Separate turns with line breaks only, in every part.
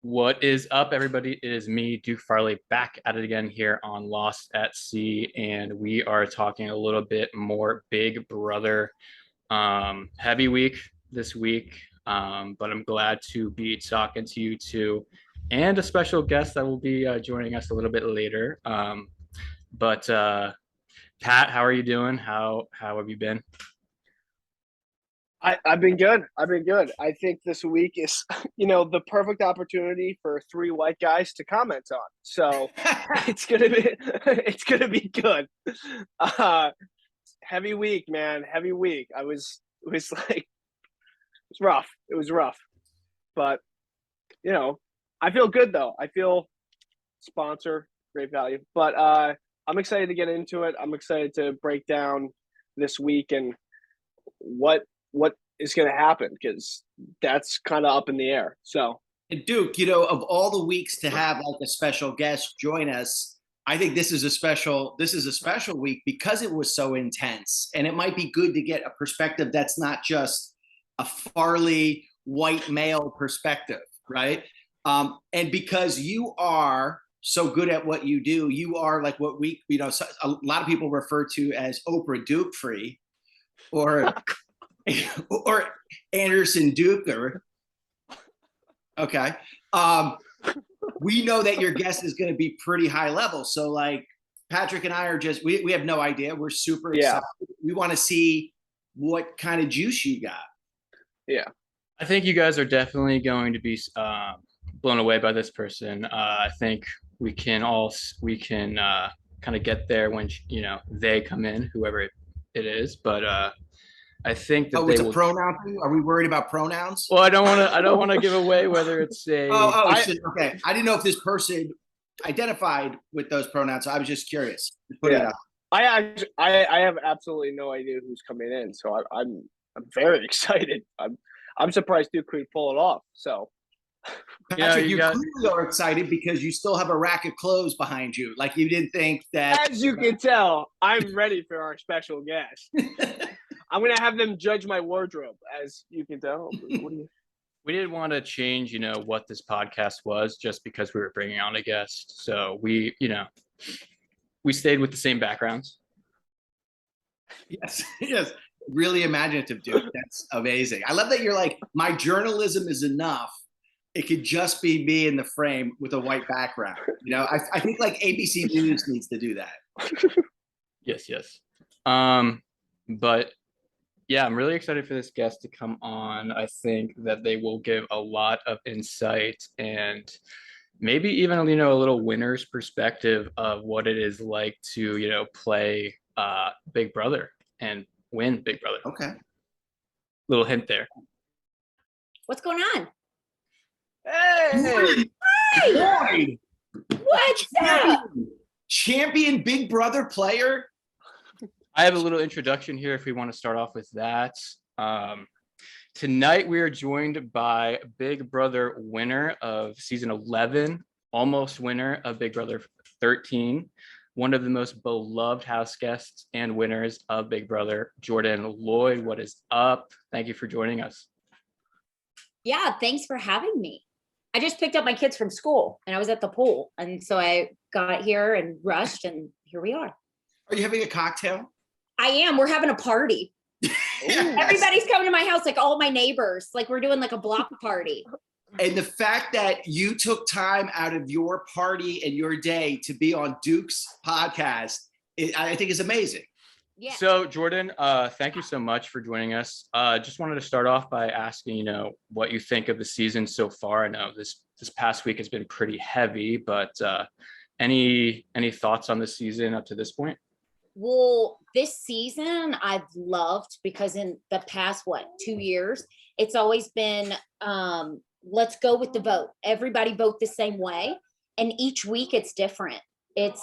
What is up, everybody? It is me, Duke Farley, back at it again here on Lost at Sea, and we are talking a little bit more Big Brother. Heavy week this week, but I'm glad to be talking to you two, and a special guest that will be joining us a little bit later. But Pat, how are you doing? How have you been?
I've been good. I've been good. I think this week is, the perfect opportunity for three white guys to comment on. So it's gonna be good. Uh, Heavy week, man. Heavy week. It was like it was rough. It was rough, but I feel good though. I feel sponsor great value, but I'm excited to get into it. I'm excited to break down this week and what is going to happen because that's kind of up in the air. So,
And Duke, of all the weeks to have like a special guest join us, I think this is a special week because it was so intense. And it might be good to get a perspective that's not just a Farley white male perspective, right? And because you are so good at what you do, you are like what a lot of people refer to as Oprah Duke free or or Anderson Duker. Okay. We know that your guest is going to be pretty high level. So like Patrick and I are we have no idea. We're super excited. We want to see what kind of juice you got.
Yeah.
I think you guys are definitely going to be blown away by this person. I think we can kind of get there when they come in, whoever it is. But I think that
it's a pronoun thing? Are we worried about pronouns?
Well, I don't want to give away whether it's a.
Okay. I didn't know if this person identified with those pronouns. So I was just curious. Put it out.
I have absolutely no idea who's coming in, so I'm very excited. I'm surprised Duke could pull it off. So,
Patrick, you clearly are excited because you still have a rack of clothes behind you. Like you didn't think that.
As you can tell, I'm ready for our special guest. I'm gonna have them judge my wardrobe, as you can tell.
We didn't want to change, what this podcast was just because we were bringing on a guest. So we stayed with the same backgrounds.
Yes. Really imaginative, Duke. That's amazing. I love that you're like, my journalism is enough. It could just be me in the frame with a white background. I think like ABC News needs to do that.
Yes. But yeah, I'm really excited for this guest to come on. I think that they will give a lot of insight and maybe even, a little winner's perspective of what it is like to, play Big Brother and win Big Brother.
Okay.
Little hint there.
What's going on?
Hey!
Lloyd!
What's up?
Champion Big Brother player?
I have a little introduction here if we want to start off with that. Tonight we are joined by Big Brother winner of season 11, almost winner of Big Brother 13, one of the most beloved house guests and winners of Big Brother, Jordan Llyod. What is up? Thank you for joining us.
Yeah, thanks for having me. I just picked up my kids from school and I was at the pool. And so I got here and rushed and here we are.
Are you having a cocktail?
I am. We're having a party. Everybody's coming to my house, like all my neighbors. Like we're doing like a block party.
And the fact that you took time out of your party and your day to be on Duke's podcast, I think is amazing.
Yeah.
So Jordan, thank you so much for joining us. Just wanted to start off by asking, what you think of the season so far. I know this past week has been pretty heavy, but any thoughts on the season up to this point?
Well, this season I've loved because in the past, 2 years, it's always been, let's go with the vote. Everybody vote the same way. And each week it's different. It's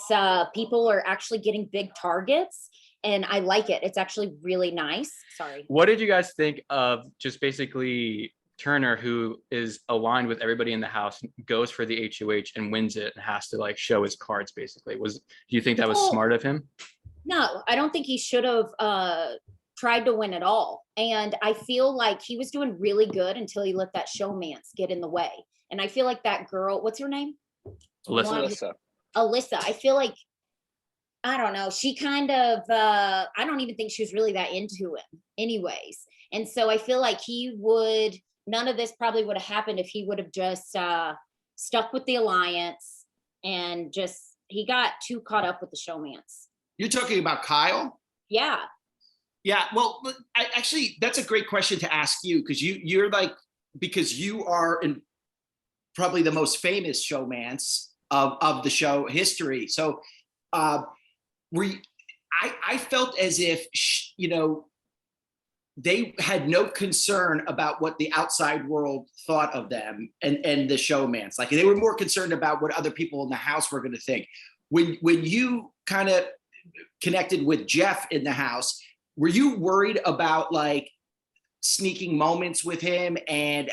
people are actually getting big targets and I like it. It's actually really nice. Sorry.
What did you guys think of just basically Turner, who is aligned with everybody in the house, goes for the HOH and wins it and has to like show his cards basically? Do you think that was smart of him?
No, I don't think he should have tried to win at all. And I feel like he was doing really good until he let that showmance get in the way. And I feel like that girl, what's her name?
Alyssa.
Alyssa.
I feel like, I don't know, she kind of, I don't even think she was really that into him anyways. And so I feel like none of this probably would have happened if he would have just stuck with the alliance and he got too caught up with the showmance.
You're talking about Kyle?
Yeah.
Yeah, well, actually, that's a great question to ask you, because you're like, because you are in probably the most famous showmance of the show history. So I felt as if, they had no concern about what the outside world thought of them and the showmance. Like, they were more concerned about what other people in the house were going to think. When you kind of connected with Jeff in the house, were you worried about like sneaking moments with him and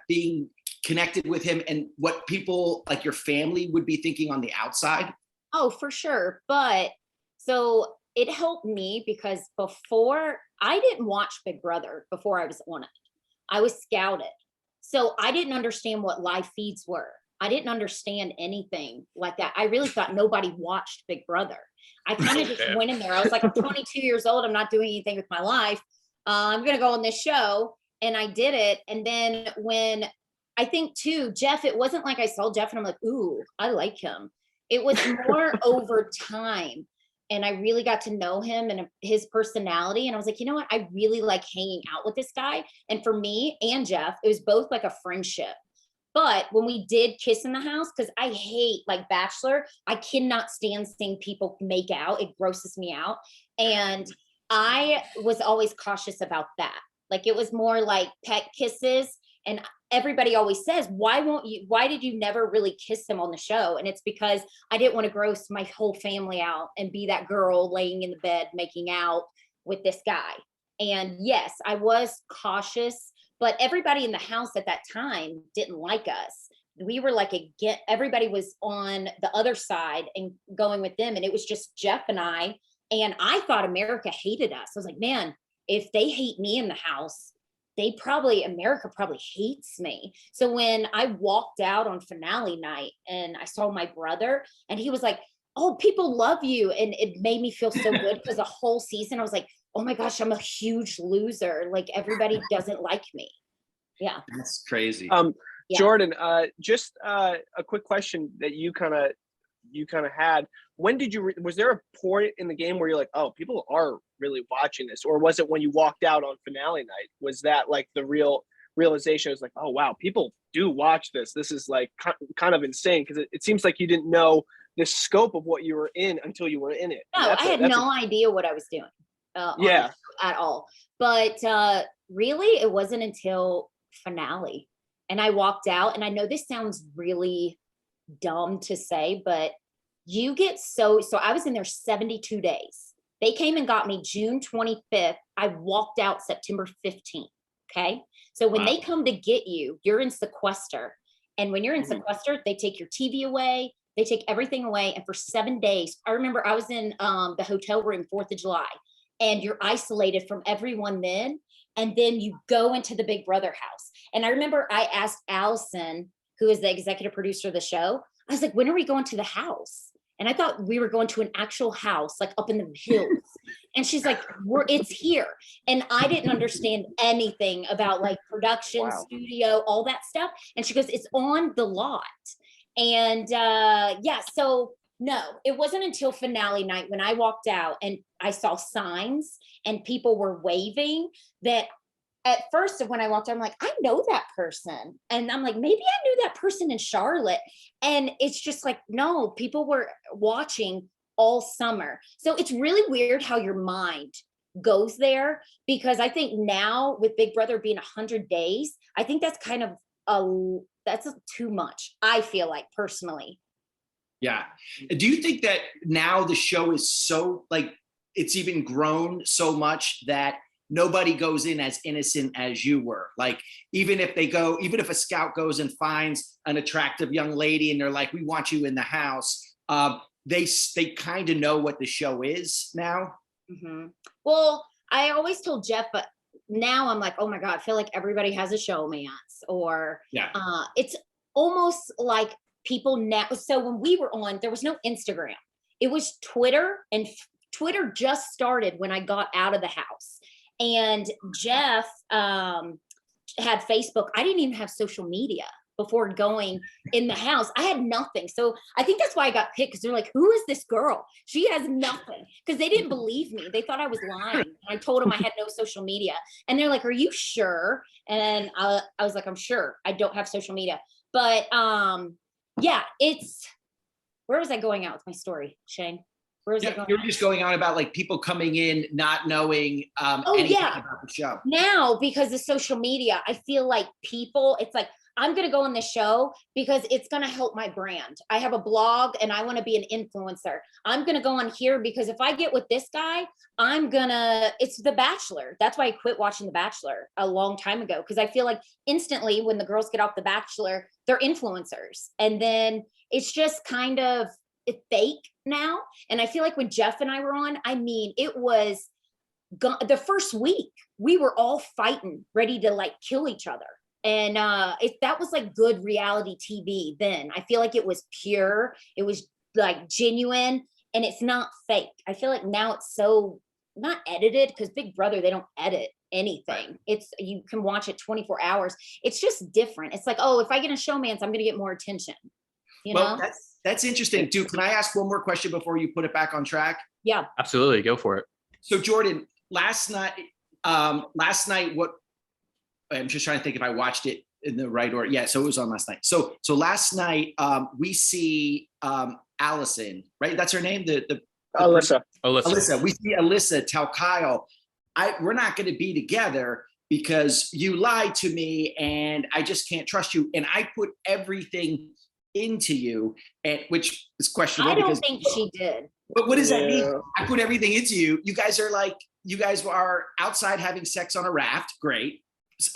being connected with him and what people like your family would be thinking on the outside?
Oh, for sure. But so it helped me because before, I didn't watch Big Brother before I was on it. I was scouted. So I didn't understand what live feeds were. I didn't understand anything like that. I really thought nobody watched Big Brother. I kind of just went in there. I was like, I'm 22 years old. I'm not doing anything with my life. I'm going to go on this show. And I did it. And then when I think too, Jeff, it wasn't like I saw Jeff and I'm like, ooh, I like him. It was more over time. And I really got to know him and his personality. And I was like, you know what? I really like hanging out with this guy. And for me and Jeff, it was both like a friendship. But when we did kiss in the house, because I hate like Bachelor, I cannot stand seeing people make out. It grosses me out. And I was always cautious about that. Like, it was more like pet kisses. And everybody always says, why did you never really kiss him on the show? And it's because I didn't want to gross my whole family out and be that girl laying in the bed making out with this guy. And yes, I was cautious, but everybody in the house at that time didn't like us. We were like, everybody was on the other side and going with them. And it was just Jeff and I. And I thought America hated us. I was like, man, if they hate me in the house, America probably hates me. So when I walked out on finale night and I saw my brother and he was like, oh, people love you. And it made me feel so good because the whole season I was like, oh my gosh, I'm a huge loser. Like, everybody doesn't like me. Yeah.
That's crazy.
Yeah.
Jordan, just a quick question that you kind of had. When did was there a point in the game where you're like, oh, people are really watching this? Or was it when you walked out on finale night? Was that like the real realization? It was like, oh, wow, people do watch this. This is like kind of insane, because it seems like you didn't know the scope of what you were in until you were in it.
No, I had no idea what I was doing at all. But really, it wasn't until finale. And I walked out, and I know this sounds really dumb to say, but you get so I was in there 72 days. They came and got me June 25th. I walked out September 15th. Okay. So when they come to get you, you're in sequester. And when you're in sequester, they take your TV away. They take everything away. And for 7 days, I remember I was in the hotel room 4th of July, and you're isolated from everyone then. And then you go into the Big Brother house. And I remember I asked Allison, who is the executive producer of the show, I was like, when are we going to the house? And I thought we were going to an actual house, like up in the hills. And she's like, it's here. And I didn't understand anything about like production, studio, all that stuff. And she goes, it's on the lot. And so no, it wasn't until finale night when I walked out and I saw signs and people were waving that at first when I walked out, I'm like, I know that person. And I'm like, maybe I knew that person in Charlotte. And it's just like, no, people were watching all summer. So it's really weird how your mind goes there, because I think now with Big Brother being 100 days, I think that's kind of that's too much, I feel like, personally.
Yeah. Do you think that now the show is so like, it's even grown so much that nobody goes in as innocent as you were? Like, even if a scout goes and finds an attractive young lady and they're like, we want you in the house, they kind of know what the show is now.
Mm-hmm. Well, I always told Jeff, but now I'm like, oh my God, I feel like everybody has a showmance, or almost like people now. So when we were on, there was no Instagram. It was Twitter, and Twitter just started when I got out of the house. And Jeff had Facebook. I didn't even have social media before going in the house. I had nothing. So I think that's why I got picked, because they're like, who is this girl? She has nothing. Because they didn't believe me. They thought I was lying. I told them I had no social media. And they're like, are you sure? And I was like, I'm sure. I don't have social media. But yeah, where was I going out with my story, Shane? Where was I going?
You're just going on about like people coming in not knowing anything about the show.
Now, because of social media, I feel like people, it's like, I'm going to go on the show because it's going to help my brand. I have a blog and I want to be an influencer. I'm going to go on here because if I get with this guy, it's The Bachelor. That's why I quit watching The Bachelor a long time ago. Because I feel like instantly when the girls get off The Bachelor, they're influencers. And then it's just kind of fake now. And I feel like when Jeff and I were on, I mean, it was the first week we were all fighting, ready to like kill each other. And that was like good reality TV then. I feel like it was pure. It was like genuine, and it's not fake. I feel like now it's so not edited, because Big Brother, they don't edit anything. You can watch it 24 hours. It's just different. It's like, oh, if I get a Showmance, I'm going to get more attention. You know?
That's interesting. Dude, can I ask one more question before you put it back on track?
Yeah.
Absolutely. Go for it.
So Jordan, last night, what, I'm just trying to think if I watched it in the right order. Yeah, so it was on last night. So last night, we see Allison, right? That's her name? The
Alyssa.
Alyssa. We see Alyssa tell Kyle, we're not going to be together because you lied to me and I just can't trust you. And I put everything into you, and which is questionable.
I don't think she did.
But what does that mean? I put everything into you. You guys are outside having sex on a raft. Great.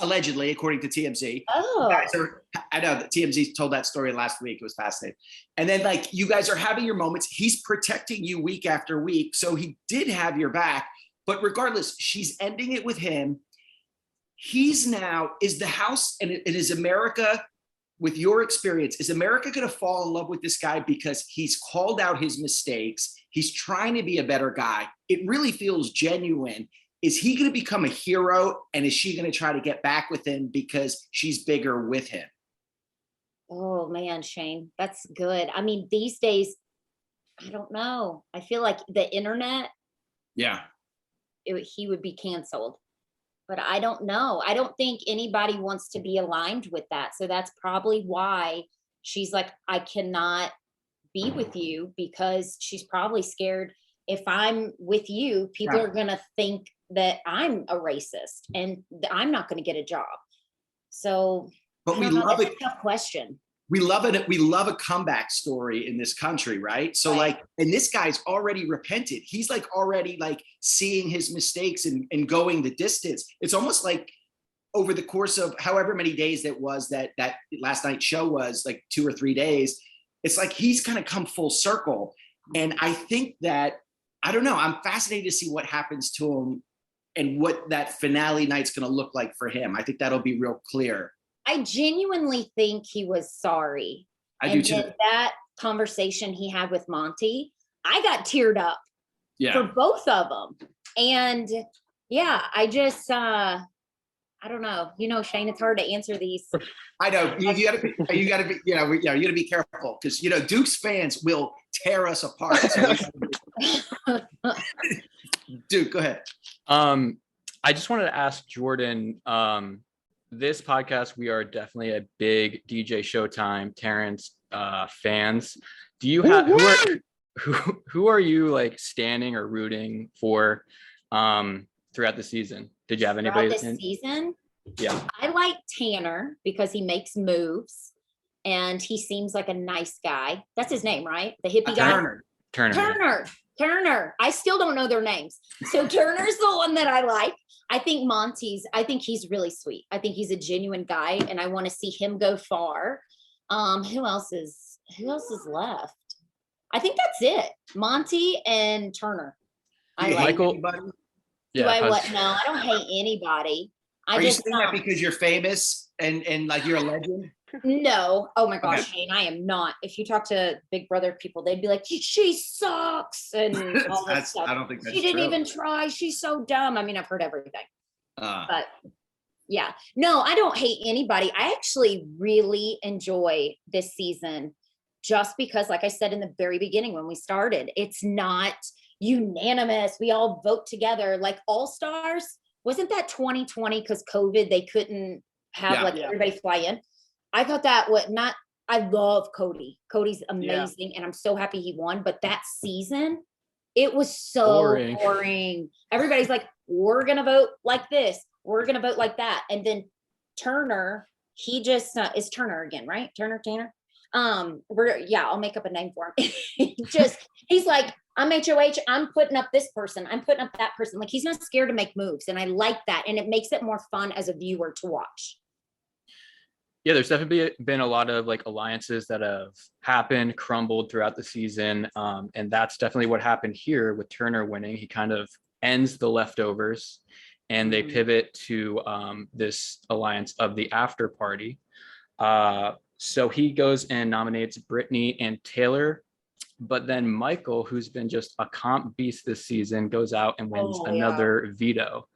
Allegedly, according to TMZ.
Oh.
I know that TMZ told that story last week. It was fascinating. And then like you guys are having your moments. He's protecting you week after week. So he did have your back. But regardless, she's ending it with him. Is the house, and is America, with your experience, is America going to fall in love with this guy because he's called out his mistakes? He's trying to be a better guy. It really feels genuine. Is he going to become a hero, and is she going to try to get back with him because she's bigger with him?
Oh man, Shane, that's good. I mean, these days, I don't know. I feel like the internet, he would be canceled. But I don't know. I don't think anybody wants to be aligned with that. So that's probably why she's like, I cannot be with you, because she's probably scared if I'm with you, people are going to think that I'm a racist and I'm not going to get a job. So,
but we love it.
That's a tough question.
We love it. We love a comeback story in this country, right? So like, and this guy's already repented. He's like already like seeing his mistakes and going the distance. It's almost like over the course of however many days that was that last night's show was, like 2 or 3 days. It's like he's kind of come full circle. And I think that, I don't know, I'm fascinated to see what happens to him and what that finale night's going to look like for him. I think that'll be real clear.
I genuinely think he was sorry.
I do too.
That conversation he had with Monty, I got teared up for both of them. And yeah, I just, I don't know. You know, Shane, it's hard to answer these.
I know you gotta be, you gotta be careful, because Duke's fans will tear us apart. So Duke, go ahead.
I just wanted to ask Jordan. This podcast, we are definitely a big DJ Showtime Terrence fans. Do you have who are you like standing or rooting for throughout the season? Did you have anybody
this season?
Yeah,
I like Tanner because he makes moves and he seems like a nice guy. That's his name, right? The hippie guy. Turner. I still don't know their names. So Turner's the one that I like. I think he's really sweet. I think he's a genuine guy and I want to see him go far. Who else is left? I think that's it. Monty and Turner. I like
Michael.
Do I what? No, I don't hate anybody.
Are you saying that because you're famous and like you're a legend?
No. Oh my gosh,
Okay.
Shane, I am not. If you talk to Big Brother people, they'd be like, she sucks and all this stuff.
I don't think that's
She didn't
true.
even try. She's so dumb. I mean, I've heard everything.
Uh,
But yeah, no, I don't hate anybody. I actually really enjoy this season just because, like I said in the very beginning when we started, it's not unanimous. We all vote together like All Stars. Wasn't that 2020 because COVID, they couldn't have like everybody fly in? I thought that would not, I love Cody. Cody's amazing and I'm so happy he won. But that season, it was so boring. Everybody's like, we're going to vote like this. We're going to vote like that. And then Turner, he just is Turner again, right? Tanner. I'll make up a name for him. He's like, I'm HOH. I'm putting up this person. I'm putting up that person. Like he's not scared to make moves. And I like that. And it makes it more fun as a viewer to watch.
Yeah, there's definitely been a lot of like alliances that have happened, crumbled throughout the season. And that's definitely what happened here with Turner winning. He kind of ends the leftovers and they pivot to this alliance of the after party. So he goes and nominates Brittany and Taylor, but then Michael, who's been just a comp beast this season, goes out and wins another veto.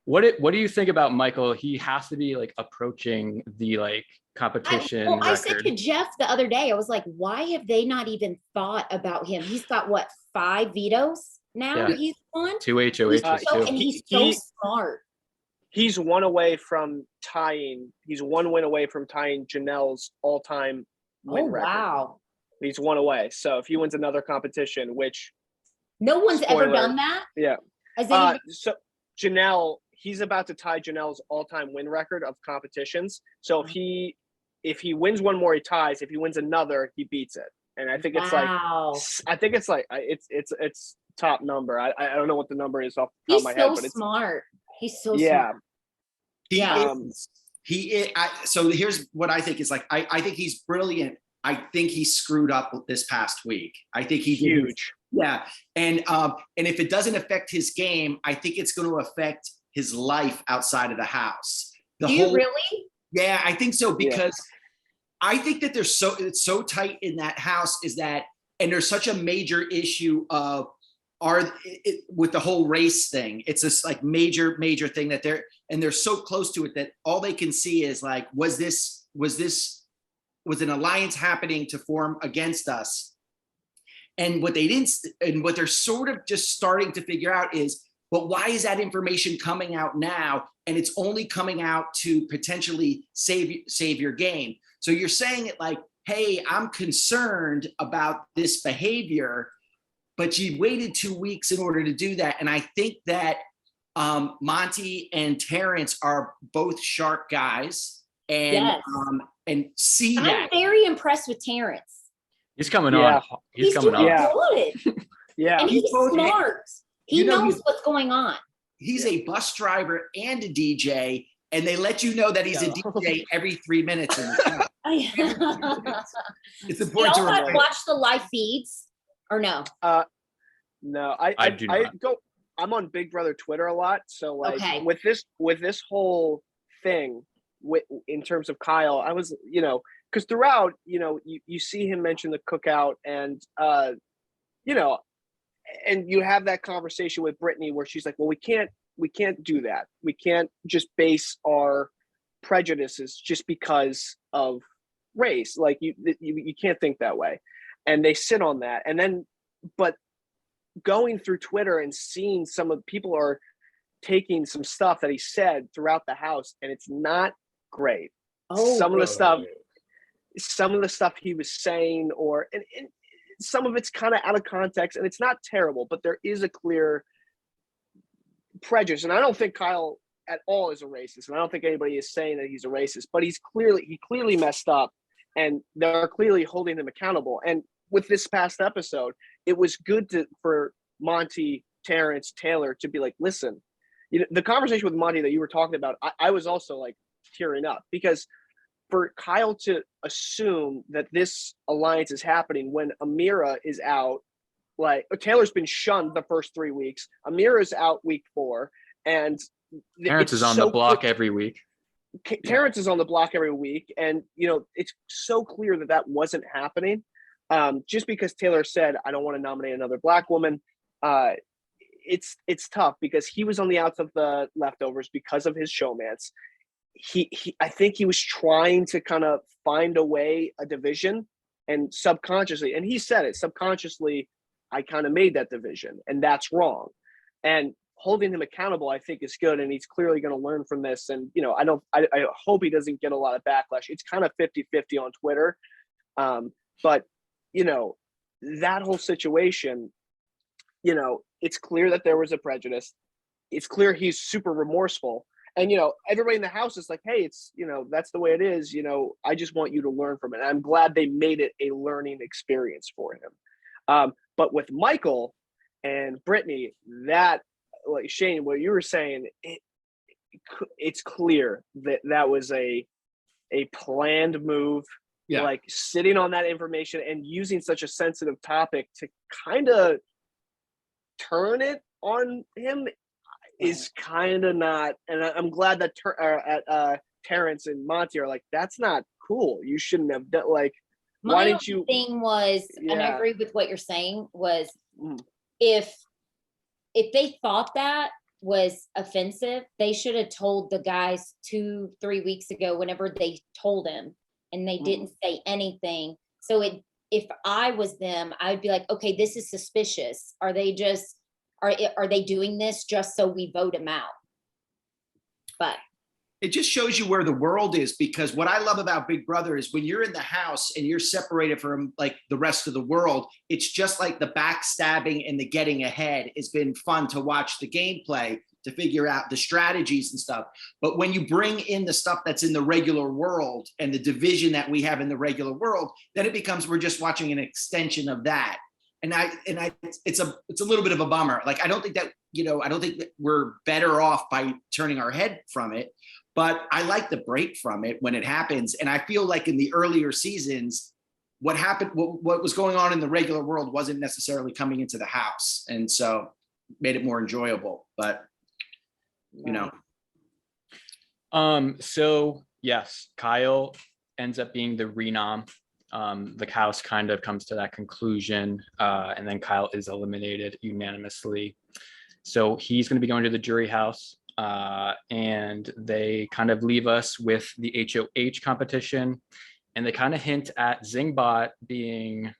What do you think about Michael? He has to be like approaching the like competition record.
I said to Jeff the other day, I was like, why have they not even thought about him? He's got what, 5 vetoes now?
Yeah.
He's won
2 HOHs too.
And he's so smart.
He's one away from tying. He's one win away from tying Janelle's all-time win record.
Wow.
He's one away. So if he wins another competition, which
no one's ever done that.
Yeah.
So
Janelle, he's about to tie Janelle's all-time win record of competitions. So if he wins one more, he ties. If he wins another, he beats it. And I think it's top number. I don't know what the number is off the top of my head, but it's
smart. He's so smart.
He is. So here's what I think is like. I think he's brilliant. I think he screwed up this past week. I think he
huge.
Yeah, and if it doesn't affect his game, I think it's going to affect his life outside of the house.
Do you really?
Yeah, I think so because I think that it's so tight in that house and there's such a major issue of with the whole race thing. It's this like major thing that they're so close to it that all they can see is like, was an alliance happening to form against us? And what they're sort of just starting to figure out is, but why is that information coming out now? And it's only coming out to potentially save your game. So you're saying it like, hey, I'm concerned about this behavior, but you waited 2 weeks in order to do that. And I think that Monty and Terrence are both sharp guys and see that.
I'm very impressed with Terrence.
He's coming on. He's coming on.
Good.
Yeah.
And he's smart. He knows what's going on.
He's a bus driver and a DJ, and they let you know that he's a DJ every 3 minutes in the show. It's important to remember.
Watch the live feeds or no?
No,
I do not.
I'm on Big Brother Twitter a lot, so like with this whole thing in terms of Kyle, I was because throughout you see him mention the cookout and and you have that conversation with Brittany where she's like, well, we can't do that. We can't just base our prejudices just because of race. Like you can't think that way. And they sit on that. And then, but going through Twitter and seeing some of the people are taking some stuff that he said throughout the house, and it's not great. Some of the stuff he was saying, and some of it's kind of out of context, and it's not terrible, but there is a clear prejudice. And I don't think Kyle at all is a racist, and I don't think anybody is saying that he's a racist, but he clearly messed up, and they're clearly holding him accountable. And with this past episode, it was good for Monty, Terrence, Taylor to be like, listen, the conversation with Monty that you were talking about, I was also like tearing up, because for Kyle to assume that this alliance is happening when Amira is out, like Taylor's been shunned the first 3 weeks, Amira's out week 4, and
Terrence is on the block every week.
Terrence is on the block every week, and it's so clear that that wasn't happening. Just because Taylor said, "I don't want to nominate another black woman," it's tough because he was on the outs of the leftovers because of his showmance. I think he was trying to kind of find a division, and subconsciously, and he said it subconsciously, I kind of made that division, and that's wrong. And holding him accountable, I think, is good, and he's clearly going to learn from this. And I hope he doesn't get a lot of backlash. It's kind of 50-50 on Twitter, but that whole situation, it's clear that there was a prejudice. It's clear he's super remorseful, and everybody in the house is like, hey, it's that's the way it is. I just want you to learn from it. And I'm glad they made it a learning experience for him. But with Michael and Brittany, that, like Shane, what you were saying, it's clear that was a planned move. Yeah. Like sitting on that information and using such a sensitive topic to kind of turn it on him is kind of not. And I'm glad that Terrence and Monty are like, that's not cool. You shouldn't have done. Like, why didn't you?
Thing was, and I agree with what you're saying, was if they thought that was offensive, they should have told the guys 2-3 weeks ago whenever they told him, and they didn't say anything. So if I was them, I'd be like, okay, this is suspicious. Are they doing this just so we vote him out? But
it just shows you where the world is, because what I love about Big Brother is when you're in the house and you're separated from like the rest of the world, it's just like the backstabbing and the getting ahead. It's been fun to watch the gameplay, to figure out the strategies and stuff. But when you bring in the stuff that's in the regular world and the division that we have in the regular world, then it becomes, we're just watching an extension of that. And it's a little bit of a bummer. Like, I don't think that we're better off by turning our head from it, but I like the break from it when it happens. And I feel like in the earlier seasons, what was going on in the regular world wasn't necessarily coming into the house. And so made it more enjoyable, but
So yes, Kyle ends up being the renom. The house kind of comes to that conclusion, and then Kyle is eliminated unanimously. So he's going to be going to the jury house, and they kind of leave us with the HOH competition, and they kind of hint at Zingbot being.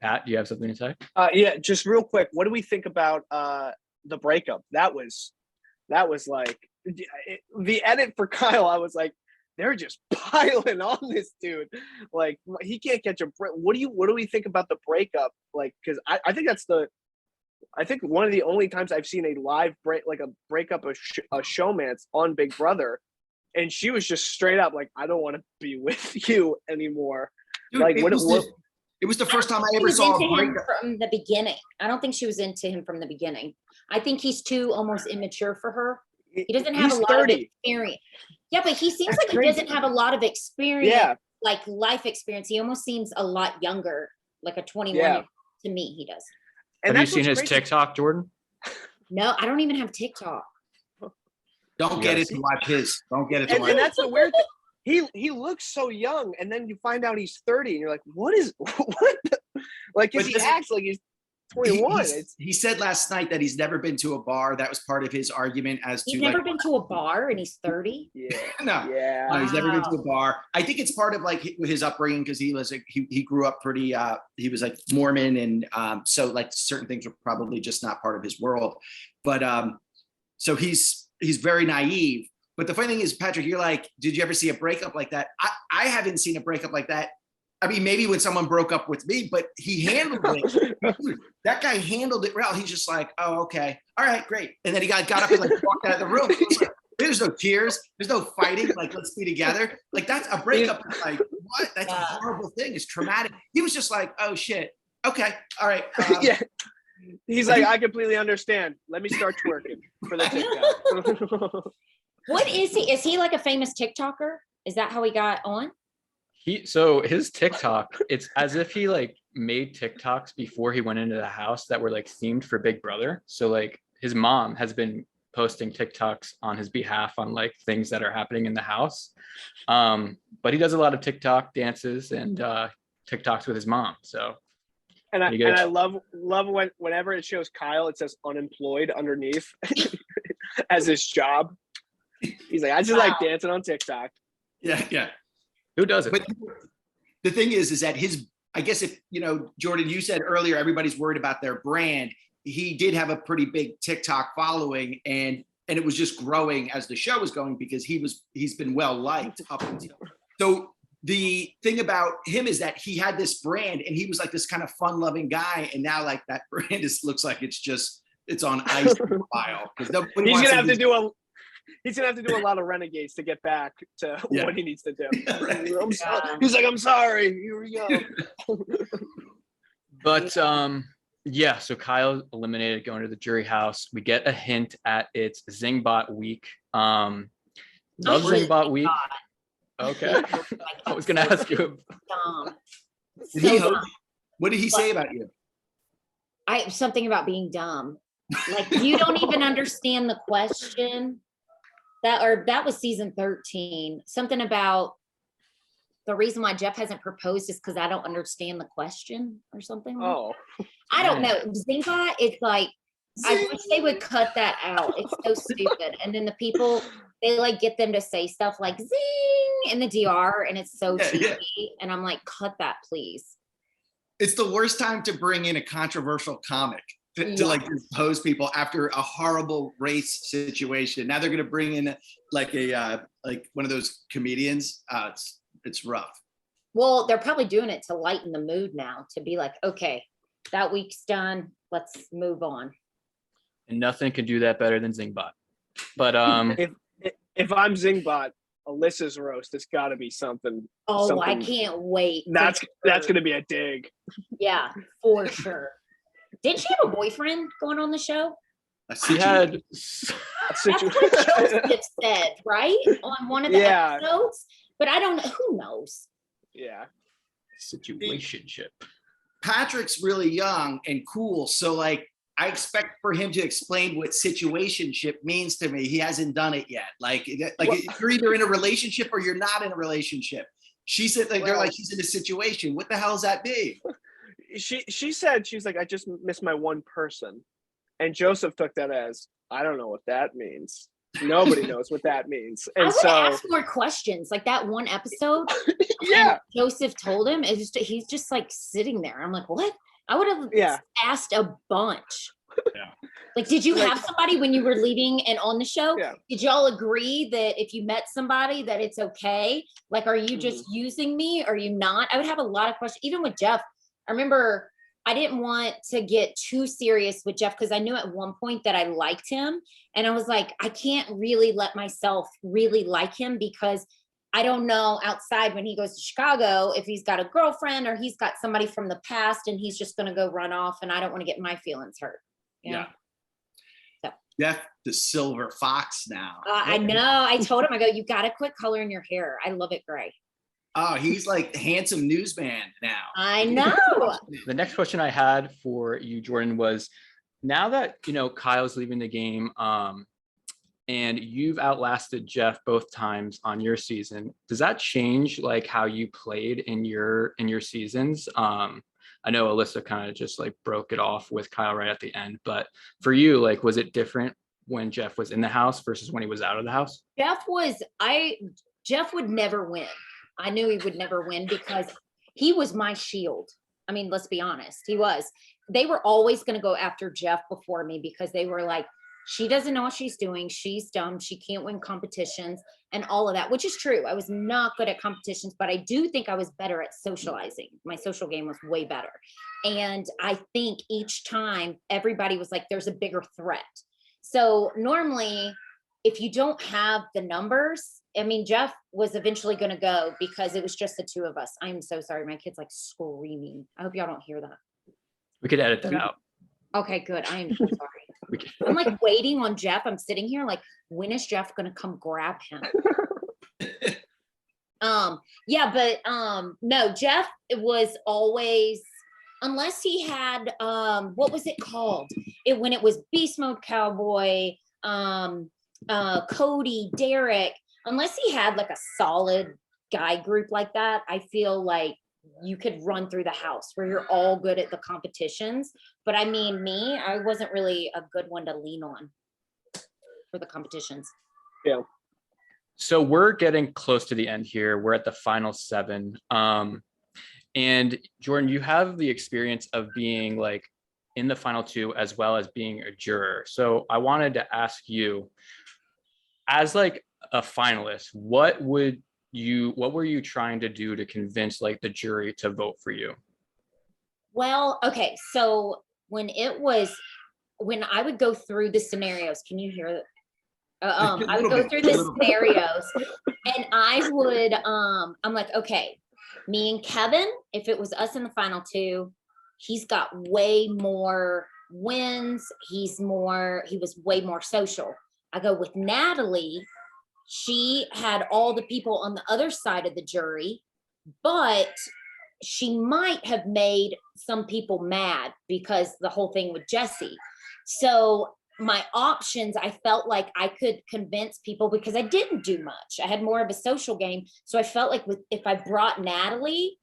Pat, do you have something to say?
Yeah, just real quick. What do we think about the breakup? That was like the edit for Kyle. I was like, they're just piling on this dude. Like, he can't catch a break. What do we think about the breakup? Like, because I think one of the only times I've seen a live breakup of showmance on Big Brother, and she was just straight up like, I don't want to be with you anymore.
Dude, like, it was the first time I ever saw
a breakup from the beginning. I don't think she was into him from the beginning. I think he's too almost immature for her. He doesn't have a lot 30. Of experience. Yeah, but he seems like he doesn't have a lot of experience, like life experience. He almost seems a lot younger, like a 21 to me, he does.
And have you seen his TikTok, Jordan?
No, I don't even have TikTok.
Don't get it to watch his. Don't get it to watch.
And that's the weird thing. He looks so young, and then you find out he's 30, and you're like, what? Like, he acts like he's 21.
He said last night that he's never been to a bar. That was part of his argument as
he's
to
never been to a bar and he's 30.
Yeah.
No, he's never been to a bar. I think it's part of like his upbringing, because he was he grew up pretty. He was like Mormon, and so like certain things were probably just not part of his world. But so he's very naive. But the funny thing is, Patrick, you're like, did you ever see a breakup like that? I haven't seen a breakup like that. I mean, maybe when someone broke up with me, but he handled it. That guy handled it well. He's just like, oh, okay. All right, great. And then he got up and like walked out of the room. There's no tears. There's no fighting. Like, let's be together. Like, that's a breakup. Like, what? That's a horrible thing. It's traumatic. He was just like, oh, shit. Okay. All right.
Yeah. He's like, I completely understand. Let me start twerking for the TikTok.
What is he? Is he like a famous TikToker? Is that how he got on?
So his TikTok, it's as if he like made TikToks before he went into the house that were like themed for Big Brother. So like his mom has been posting TikToks on his behalf on like things that are happening in the house. But he does a lot of TikTok dances and TikToks with his mom. So
And
pretty good.
I love whenever it shows Kyle, it says unemployed underneath as his job. He's like, I just like dancing on TikTok.
Yeah.
Who does it?
But the thing is that I guess if, Jordan, you said earlier, everybody's worried about their brand. He did have a pretty big TikTok following, and it was just growing as the show was going because he's been well liked up until. So the thing about him is that he had this brand and he was like this kind of fun loving guy. And now like that brand looks like it's on ice file. He's gonna have to do
a lot of renegades to get back to what he needs to do.
Right.
He's like, I'm sorry. Here we go.
But yeah, so Kyle eliminated going to the jury house. We get a hint at it's Zingbot week. Love Zingbot week. Okay. I was gonna ask you.
What did he say about you?
Something about being dumb. Like you don't even understand the question. That was season 13. Something about the reason why Jeff hasn't proposed is because I don't understand the question or something.
Oh.
I don't know. Zingbot, it's like I wish they would cut that out. It's so stupid. And then the people, they like get them to say stuff like zing in the DR, and it's so cheesy. Yeah. And I'm like, cut that, please.
It's the worst time to bring in a controversial comic to like pose people after a horrible race situation. Now they're gonna bring in like one of those comedians. It's rough.
Well, they're probably doing it to lighten the mood now, to be like, okay, that week's done. Let's move on.
And nothing could do that better than Zingbot. But
if I'm Zingbot, Alyssa's roast has got to be something.
Oh,
something,
I can't wait.
That's going to be a dig.
Yeah, for sure. Did she have a boyfriend going on the show?
She had.
That's what Joseph said, right? On one of the episodes. But I don't know. Who knows?
Yeah.
Situationship.
Patrick's really young and cool. So like, I expect for him to explain what situationship means to me. He hasn't done it yet. Like you're either in a relationship or you're not in a relationship. She said they're like, she's in a situation. What the hell does that mean?
She said, she's like, I just miss my one person. And Joseph took that as, I don't know what that means. Nobody knows what that means. And
I would ask more questions. Like that one episode.
Yeah.
Joseph told him, he's just like sitting there. I'm like, what? I would have asked a bunch.
Yeah.
Like, did you have somebody when you were leaving and on the show?
Yeah.
Did y'all agree that if you met somebody that it's okay? Like, are you just using me? Or are you not? I would have a lot of questions. Even with Jeff, I remember I didn't want to get too serious with Jeff because I knew at one point that I liked him. And I was like, I can't really let myself really like him because I don't know outside when he goes to Chicago if he's got a girlfriend or he's got somebody from the past and he's just going to go run off, and I don't want to get my feelings hurt.
Yeah. So. Jeff, the silver fox now.
I know. I told him, I go, you got to quit coloring your hair. I love it gray.
Oh, he's like handsome newsman now.
I know.
The next question I had for you, Jordan, was now that, Kyle's leaving the game, and you've outlasted Jeff both times on your season, does that change like how you played in your seasons? I know Alyssa kind of just like broke it off with Kyle right at the end, but for you, like, was it different when Jeff was in the house versus when he was out of the house?
Jeff would never win. I knew he would never win because he was my shield. I mean, let's be honest. He was. They were always going to go after Jeff before me because they were like, she doesn't know what she's doing. She's dumb. She can't win competitions and all of that, which is true. I was not good at competitions, but I do think I was better at socializing. My social game was way better. And I think each time everybody was like, there's a bigger threat. So normally, if you don't have the numbers, I mean, Jeff was eventually going to go because it was just the two of us. I'm so sorry. My kid's like screaming. I hope y'all don't hear that.
We could edit that out.
Okay, good. I am so sorry. I'm like waiting on Jeff. I'm sitting here like, when is Jeff going to come grab him? No, Jeff was always, unless he had, what was it called? When it was Beast Mode Cowboy, Cody, Derek, unless he had like a solid guy group like that, I feel like you could run through the house where you're all good at the competitions. But I mean, I wasn't really a good one to lean on for the competitions.
Yeah.
So we're getting close to the end here. We're at the final 7. And Jordan, you have the experience of being like in the final 2 as well as being a juror. So I wanted to ask you, as like a finalist, what were you trying to do to convince like the jury to vote for you?
Well, okay. So when I would go through the scenarios, can you hear it? I would go through the scenarios and I would, I'm like, okay, me and Kevin, if it was us in the final 2, he's got way more wins. He was way more social. I go with Natalie. She had all the people on the other side of the jury, but she might have made some people mad because the whole thing with Jesse. So my options, I felt like I could convince people because I didn't do much. I had more of a social game. So I felt like if I brought Natalie,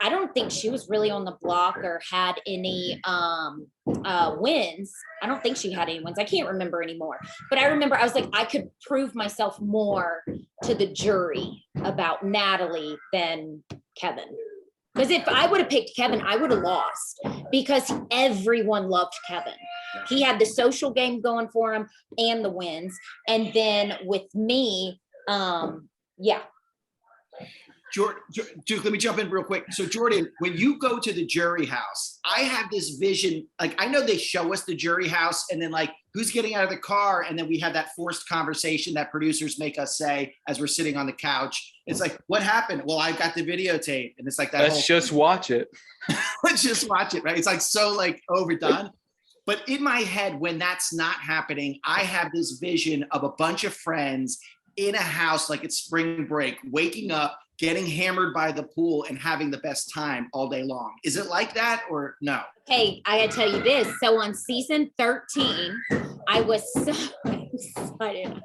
I don't think she was really on the block or had any wins. I don't think she had any wins. I can't remember anymore. But I remember I was like, I could prove myself more to the jury about Natalie than Kevin. Because if I would have picked Kevin, I would have lost because everyone loved Kevin. He had the social game going for him and the wins. And then with me, yeah.
Jordan, Duke, let me jump in real quick. So Jordan, when you go to the jury house, I have this vision, like I know they show us the jury house and then like who's getting out of the car. And then we have that forced conversation that producers make us say as we're sitting on the couch. It's like, what happened? Well, I've got the videotape. And it's like that.
Let's just watch it.
Let's just watch it, right? It's like so like overdone. But in my head, when that's not happening, I have this vision of a bunch of friends in a house like it's spring break, waking up, getting hammered by the pool and having the best time all day long. Is it like that or no?
Hey, I gotta tell you this. So on season 13, I was so excited.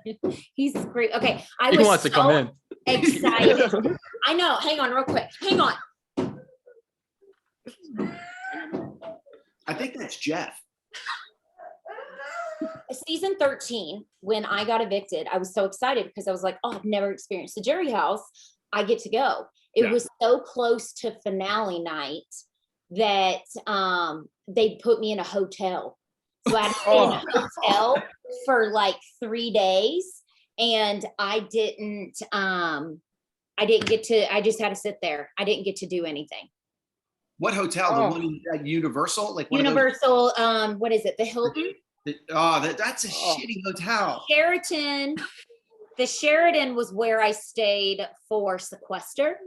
He's great. Okay.
He wants to come in.
Excited. I know. Hang on real quick. Hang on.
I think that's Jeff.
Season 13, when I got evicted, I was so excited because I was like, oh, I've never experienced the jury house. I get to go. It was so close to finale night that they put me in a hotel. So I had to stay in a hotel for like 3 days. And I just had to sit there. I didn't get to do anything.
What hotel? The one at Universal? Like
Universal, what is it? The Hilton?
That's a shitty hotel.
Sheraton. The Sheraton was where I stayed for sequester,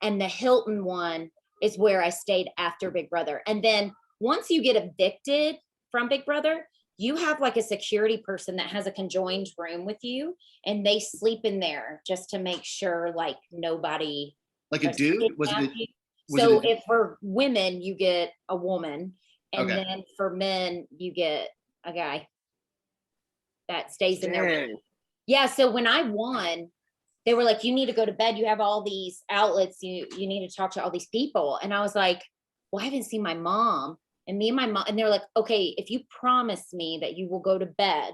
and the Hilton one is where I stayed after Big Brother. And then once you get evicted from Big Brother, you have like a security person that has a conjoined room with you, and they sleep in there just to make sure like nobody.
Like a dude?
So if for women, you get a woman, and then for men, you get a guy that stays in there. Yeah, so when I won, they were like, you need to go to bed. You have all these outlets. You need to talk to all these people. And I was like, well, I haven't seen my mom. And me and my mom, and they're like, okay, if you promise me that you will go to bed,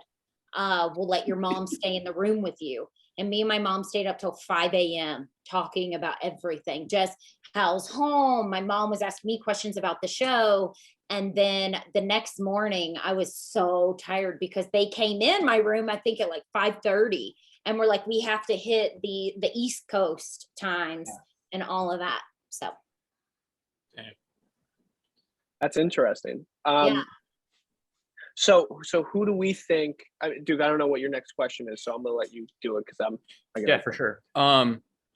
we'll let your mom stay in the room with you. And me and my mom stayed up till 5 a.m. talking about everything. Just how's home? My mom was asking me questions about the show. And then the next morning, I was so tired because they came in my room, I think at like 5:30, and we're like, we have to hit the East Coast times and all of that. So
that's interesting. So who do we think? Duke, I don't know what your next question is, so I'm gonna let you do it because
for sure.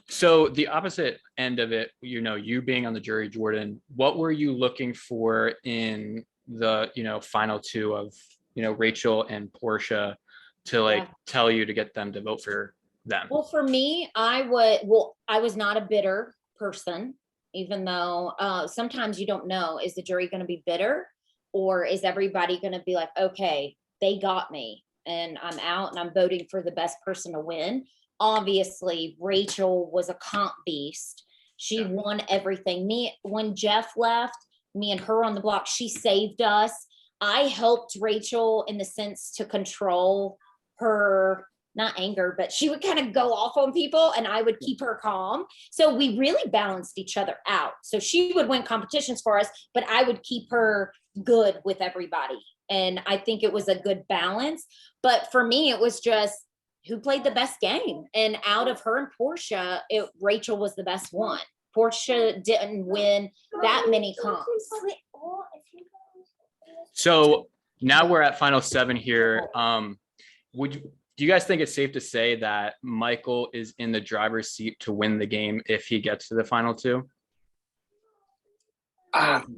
So the opposite end of it, you being on the jury, Jordan, what were you looking for in the, final 2 of, Rachel and Portia to tell you to get them to vote for them?
Well, for me, I was not a bitter person, even though sometimes you don't know, is the jury going to be bitter or is everybody going to be like, okay, they got me. and I'm out and I'm voting for the best person to win. Obviously, Rachel was a comp beast. She won everything. When Jeff left, me and her on the block, she saved us. I helped Rachel in the sense to control her, not anger, but she would kind of go off on people and I would keep her calm. So we really balanced each other out. So she would win competitions for us, but I would keep her good with everybody. And I think it was a good balance. But for me, it was just who played the best game. And out of her and Portia, Rachel was the best one. Portia didn't win that many comps.
So now we're at final 7 here. Do you guys think it's safe to say that Michael is in the driver's seat to win the game if he gets to the final 2?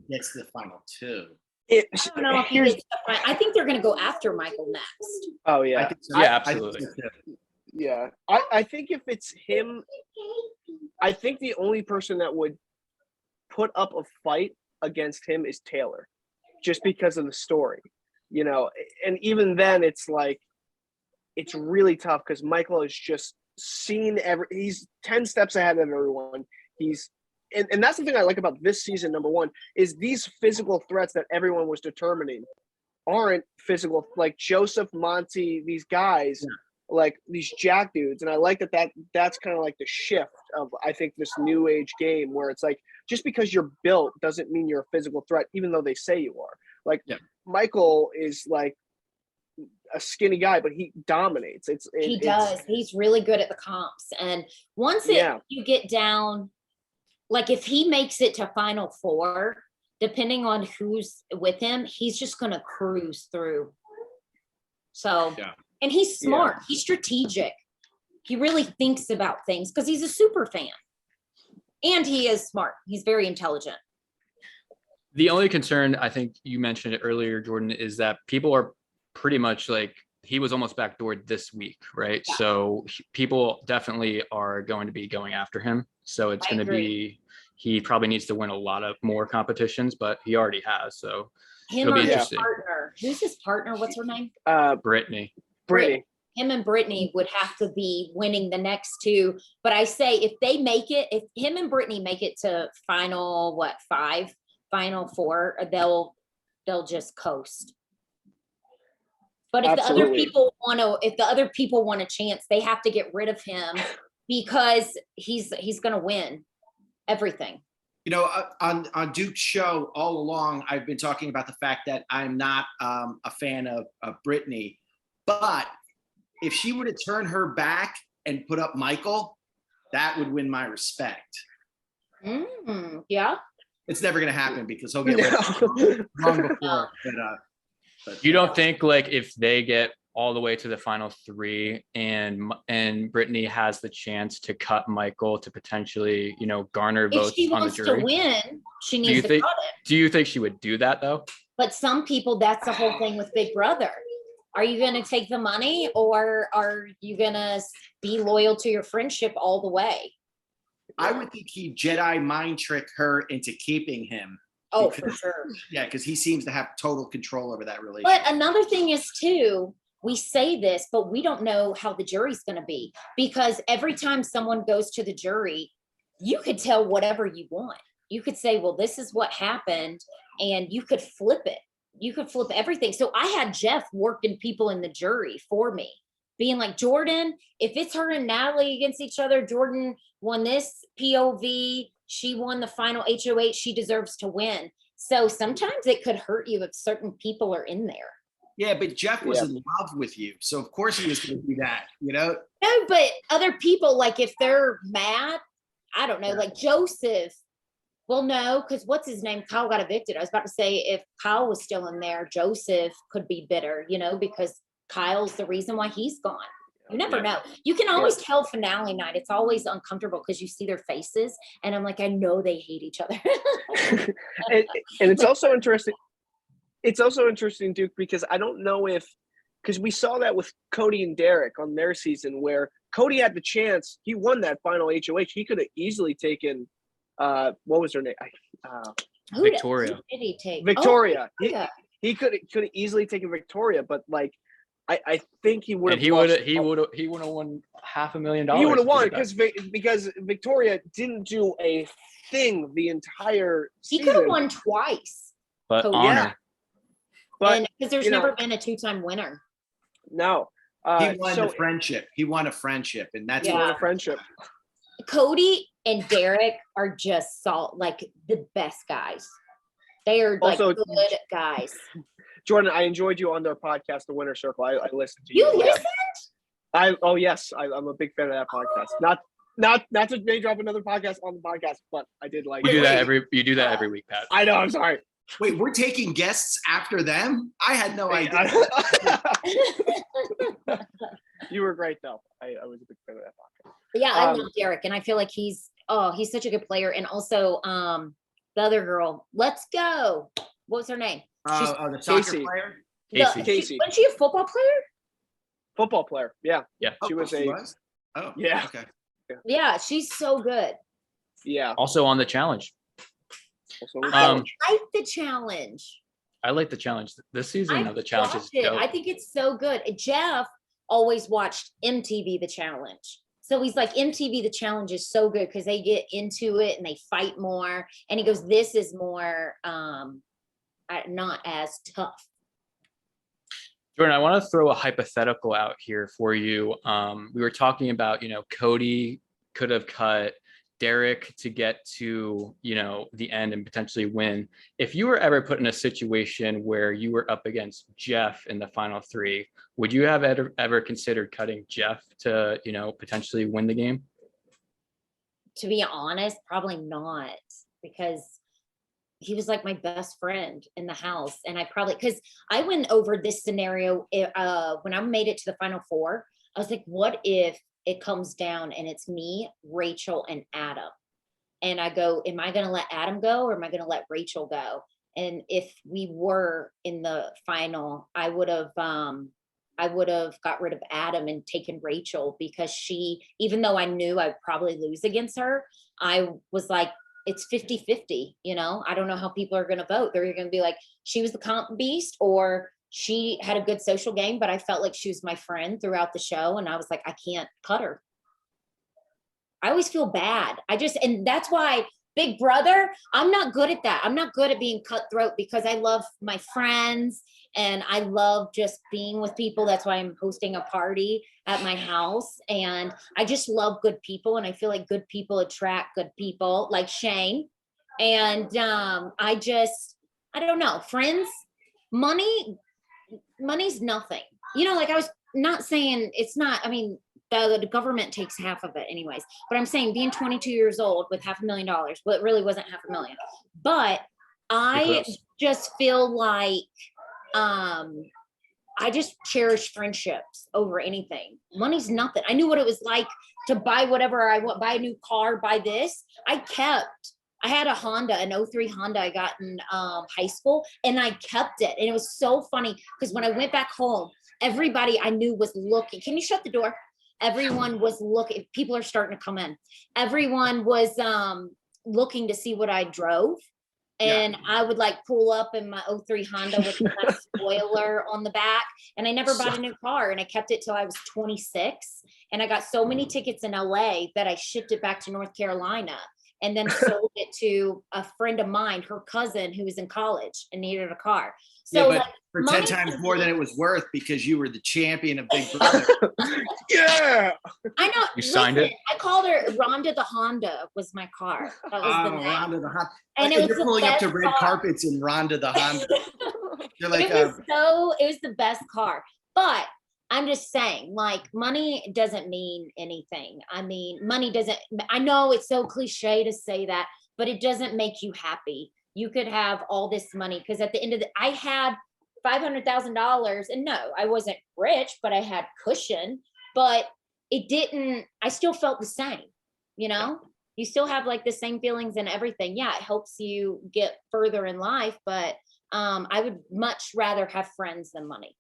Gets to the final 2.
I don't know if he gets to the final. I think they're going to go after Michael next.
Oh yeah,
Yeah, absolutely.
yeah. I think if it's him, I think the only person that would put up a fight against him is Taylor, just because of the story, and even then it's like, it's really tough because Michael has just seen he's 10 steps ahead of everyone. And that's the thing I like about this season, number one, is these physical threats that everyone was determining aren't physical, like Joseph, Monty, these guys, like these jack dudes. And I like that's kind of like the shift of, I think, this new age game where it's like, just because you're built doesn't mean you're a physical threat, even though they say you are. Like Michael is like a skinny guy, but he dominates.
He does. He's really good at the comps. And once you get down, like if he makes it to final 4, depending on who's with him, he's just going to cruise through. So, and he's smart. He's strategic. He really thinks about things because he's a super fan. And he is smart. He's very intelligent.
The only concern, I think you mentioned it earlier, Jordan, is that people are pretty much like, he was almost backdoored this week, right? Yeah. So people definitely are going to be going after him. So it's going to be, he probably needs to win a lot of more competitions, but he already has. So it'll be interesting.
Partner. Who's his partner? What's her name?
Brittany.
Him and Brittany would have to be winning the next 2. But I say if they make it, if him and Brittany make it to final, 5, final 4, they'll just coast. But if the other people want a chance, they have to get rid of him because he's going to win everything.
On Duke's show all along, I've been talking about the fact that I'm not a fan of Brittany, but if she were to turn her back and put up Michael, that would win my respect.
Yeah.
It's never going to happen because he'll get rid of him long before. But
you don't think like if they get all the way to the final 3 and Brittany has the chance to cut Michael to potentially, garner votes on the jury? If she wants to
win, she needs to cut it.
Do you think she would do that though?
But some people, that's the whole thing with Big Brother. Are you going to take the money or are you going to be loyal to your friendship all the way?
I would think he'd Jedi mind trick her into keeping him.
Oh, for sure.
Yeah, because he seems to have total control over that relationship.
But another thing is too, we say this, but we don't know how the jury's going to be because every time someone goes to the jury, you could tell whatever you want. You could say, well, this is what happened, and you could flip it. You could flip everything. So I had Jeff working people in the jury for me, being like, Jordan, if it's her and Natalie against each other, Jordan won this POV. She won the final HOH. She deserves to win. So sometimes it could hurt you if certain people are in there.
Yeah, but Jeff was in love with you. So of course he was going to do that, No,
but other people, like if they're mad, I don't know, like Joseph. Well, no, because what's his name? Kyle got evicted. I was about to say if Kyle was still in there, Joseph could be bitter, because Kyle's the reason why he's gone. You never know. You can always tell finale night. It's always uncomfortable because you see their faces. And I'm like, I know they hate each other.
and it's also interesting. It's also interesting, Duke, because I don't know because we saw that with Cody and Derek on their season where Cody had the chance. He won that final HOH. He could have easily taken, what was her name?
Victoria.
Who did he take?
Victoria.
Oh,
he could have easily taken Victoria, but like I think he would
And
have.
he would have won $500,000.
He would have won
if he did that.
because Victoria didn't do a thing the entire
He
season.
could have won twice.
But
Cody.
honor.
Yeah. But
And because there's
you know,
never been a two-time winner.
no.
He won
So
the friendship. He won a friendship, and that's
he
Yeah.
won a friendship.
Cody and Derek are just like the best guys. They are like
Also-
good guys.
Jordan, I enjoyed you on their podcast, The Winner Circle. I listened to
You
you.
listen?
Oh yes, I'm a big fan of that podcast. Not to name drop another podcast on the podcast, but I did like.
You do that
Wait.
every week, Pat.
I know. I'm sorry.
Wait, we're taking guests after them? I had no idea.
You were great though. I was a big fan of that podcast.
Yeah, I love Derek, and I feel like he's such a good player. And also, the other girl, let's go. What was her name?
The soccer
Casey.
player?
Casey.
Wasn't she a football player?
Football player. Yeah.
Yeah.
She was
she
a.
was? Oh,
Yeah.
okay.
Yeah, she's so good.
Yeah.
Also on the challenge.
Also,
I like the challenge.
I like the challenge. This season
I
of the challenge is
watched it.
dope.
I think it's so good. Jeff always watched MTV The Challenge. So he's like, MTV The Challenge is so good because they get into it and they fight more. And he goes, this is more not as tough.
Jordan, I want to throw a hypothetical out here for you. We were talking about, Cody could have cut Derek to get to, the end and potentially win. If you were ever put in a situation where you were up against Jeff in the final three, would you have ever considered cutting Jeff to, potentially win the game?
To be honest, probably not, because he was like my best friend in the house. And because I went over this scenario when I made it to the final four. I was like, what if it comes down and it's me, Rachel, and Adam? And I go, am I going to let Adam go or am I going to let Rachel go? And if we were in the final, I would have got rid of Adam and taken Rachel, because even though I knew I'd probably lose against her, I was like, it's 50-50, I don't know how people are going to vote. They're going to be like, she was the comp beast, or she had a good social game, but I felt like she was my friend throughout the show. And I was like, I can't cut her. I always feel bad. And that's why Big Brother, I'm not good at that. I'm not good at being cutthroat, because I love my friends and I love just being with people. That's why I'm hosting a party at my house. And I just love good people. And I feel like good people attract good people, like Shane. And I don't know, friends, money's nothing. I was not saying it's not, the government takes half of it anyways, but I'm saying being 22 years old with $500,000, well, it really wasn't $500,000, but I just feel like I just cherish friendships over anything. Money's nothing. I knew what it was like to buy whatever I want, buy a new car, buy this. I had a Honda, an 03 Honda I got in high school, and I kept it. And it was so funny because when I went back home, everybody I knew was looking. Can you shut the door? Everyone was looking. People are starting to come in. Everyone was looking to see what I drove. And I would pull up in my 03 Honda with a spoiler on the back. And I never bought a new car. And I kept it till I was 26. And I got so many tickets in LA that I shipped it back to North Carolina and then sold it to a friend of mine, her cousin, who was in college and needed a car. So
yeah, but for 10 times more than it was worth, because you were the champion of Big Brother.
Yeah.
I know.
You signed it?
I called her Rhonda the Honda was my car. That was the name.
Rhonda the Honda.
And
You're
it was
pulling up to red
car.
carpets in Rhonda the Honda. You're like,
it was the best car. But I'm just saying, money doesn't mean anything. Money doesn't, I know it's so cliche to say that, but it doesn't make you happy. You could have all this money, because at the end of I had $500,000, and no, I wasn't rich, but I had cushion, but I still felt the same, you still have the same feelings and everything. Yeah, it helps you get further in life, but I would much rather have friends than money.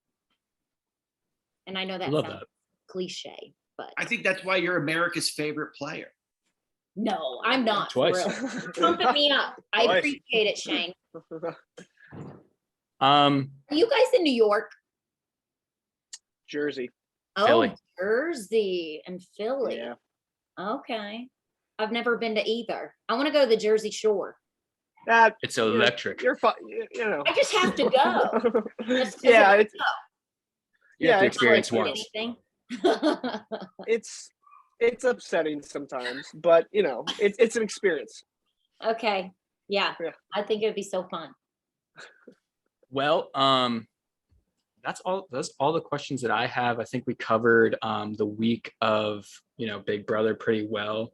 And I know that sounds cliche, but
I think that's why you're America's favorite player.
no, I'm not.
Twice.
Pumping me up. I appreciate it, Shane.
Are
Are you guys in New York?
Jersey.
Oh,
Philly.
Jersey and Philly.
Yeah.
Okay. I've never been to either. I want to go to the Jersey Shore.
That
It's electric.
you're fun. You know.
I just have to go. Just 'cause
Yeah,
of-
it's
You have to
yeah,
experience
like
once.
anything.
it's upsetting sometimes, but you know, it's an experience.
Okay. Yeah.
Yeah.
I think it would be so fun.
Well, that's all the questions that I have. I think we covered the week of, Big Brother pretty well.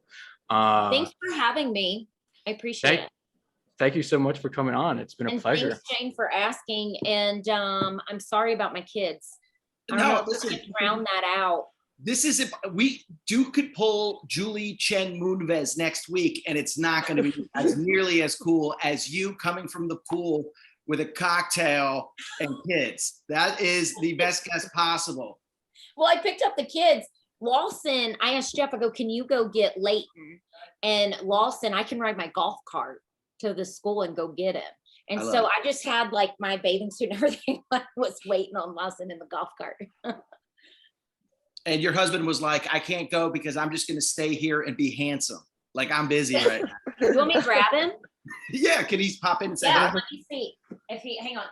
Thanks for having me. I appreciate it.
Thank you so much for coming on. It's been a
And
pleasure.
thanks, Jane, for asking. And I'm sorry about my kids. I don't
No,
know if we
listen.
can round that out.
This is if Duke could pull Julie Chen Moonves next week, and it's not going to be as nearly as cool as you coming from the pool with a cocktail and kids. That is the best guess possible.
Well, I picked up the kids. Lawson, I asked Jeff, I go, can you go get Leighton? And Lawson, I can ride my golf cart to the school and go get him. And so I just had like my bathing suit and everything. I was waiting on Lawson in the golf cart.
And your husband was like, I can't go because I'm just going to stay here and be handsome. Like, I'm busy right now.
You want me to grab him?
Yeah, can he pop in and say,
Yeah,
hi?
let me see. Hang on.